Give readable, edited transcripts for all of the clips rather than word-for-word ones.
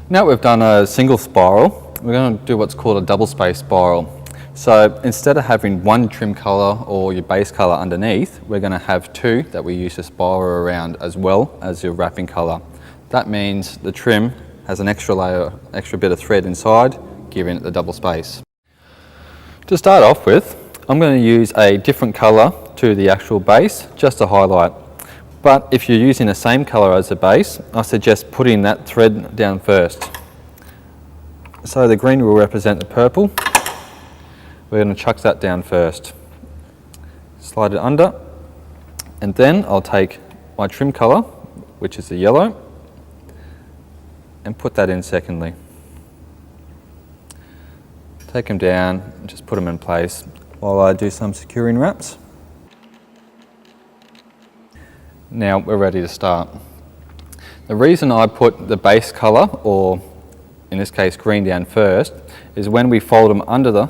Now we've done a single spiral, we're going to do what's called a double space spiral. So instead of having one trim colour or your base colour underneath, we're going to have two that we use to spiral around as well as your wrapping colour. That means the trim has an extra layer, extra bit of thread inside, giving it the double space. To start off with, I'm going to use a different colour to the actual base just to highlight. But if you're using the same colour as the base, I suggest putting that thread down first. So the green will represent the purple. We're going to chuck that down first. Slide it under, and then I'll take my trim colour, which is the yellow, and put that in secondly. Take them down and just put them in place while I do some securing wraps. Now we're ready to start. The reason I put the base colour, or in this case green, down first, is when we fold them under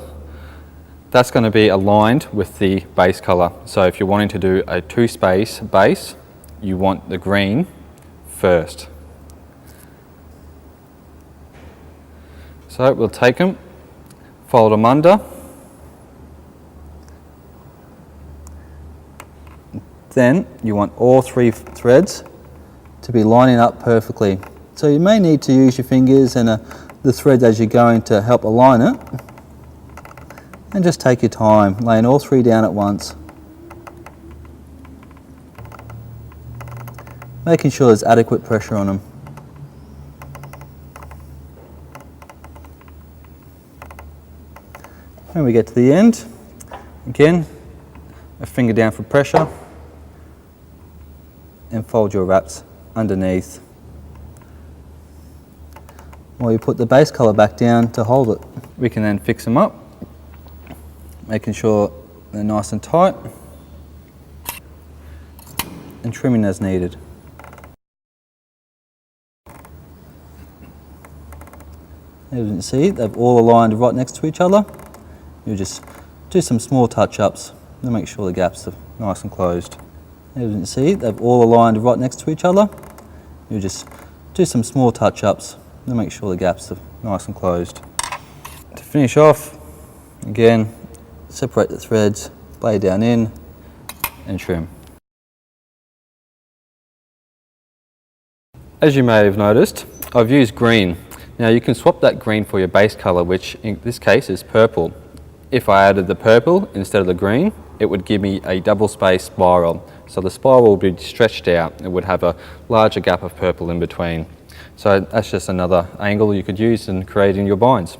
that's going to be aligned with the base colour. So if you're wanting to do a two-space base, you want the green first. So we'll take them, fold them under, then you want all three threads to be lining up perfectly. So you may need to use your fingers and the threads as you're going to help align it. And just take your time, laying all three down at once. Making sure there's adequate pressure on them. When we get to the end, again, a finger down for pressure, and fold your wraps underneath. While you put the base colour back down to hold it. We can then fix them up, making sure they're nice and tight, and trimming as needed. As you can see, they've all aligned right next to each other. You just do some small touch-ups to make sure the gaps are nice and closed. As you can see, they've all aligned right next to each other. You just do some small touch-ups to make sure the gaps are nice and closed. To finish off, again, separate the threads, lay down in, and trim. As you may have noticed, I've used green. Now you can swap that green for your base colour, which in this case is purple. If I added the purple instead of the green, it would give me a double space spiral. So the spiral will be stretched out. It would have a larger gap of purple in between. So that's just another angle you could use in creating your binds.